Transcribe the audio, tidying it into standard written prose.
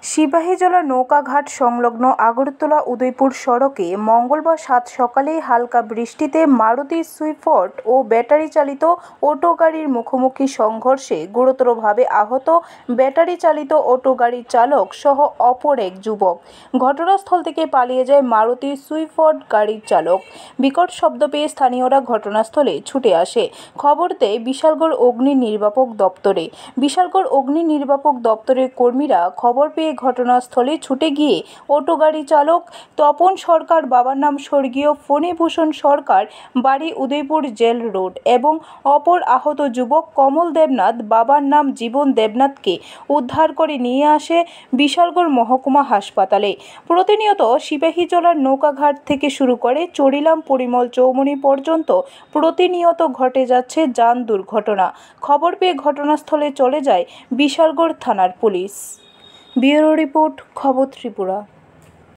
সিপাহীজলা নৌকাঘাট সংলগ্ন আগরতলা উদয়পুর সড়কে মঙ্গলবার 7 সকালে হালকা বৃষ্টিতে মারুতি সুইফট ও ব্যাটারি চালিত অটো গাড়ির মুখোমুখি সংঘর্ষে গুরুতরভাবে আহত ব্যাটারি চালিত অটো গাড়ির চালক সহ অপর এক যুবক। ঘটনাস্থল থেকে পালিয়ে যায় মারুতি সুইফট গাড়ির চালক। বিকট শব্দ পেয়ে স্থানীয়রা ঘটনাস্থলে ছুটে আসে। খবর দেয় বিশালগড় অগ্নি নির্বাপক দপ্তরে। বিশালগড় অগ্নি নির্বাপক দপ্তরের কর্মীরা খবর পেয়ে ঘটনাস্থলে ছুটে গিয়ে অটো গাড়ি চালক তপন সরকার, বাবার নাম স্বর্গীয় ফণীভূষণ সরকার, বাড়ি উদয়পুর জেল রোড, এবং অপর আহত যুবক কমল দেবনাথ, বাবার নাম জীবন দেবনাথকে উদ্ধার করে নিয়ে আসে বিশালগড় মহকুমা হাসপাতালে। প্রতিনিয়ত সিপাহীজলার নৌকাঘাট থেকে শুরু করে চরিলাম পরিমল চৌমুহনী পর্যন্ত প্রতিনিয়ত ঘটে যাচ্ছে যান দুর্ঘটনা। খবর পেয়ে ঘটনাস্থলে চলে যায় বিশালগড় থানার পুলিশ। ব্যুরো রিপোর্ট, খবর ত্রিপুরা।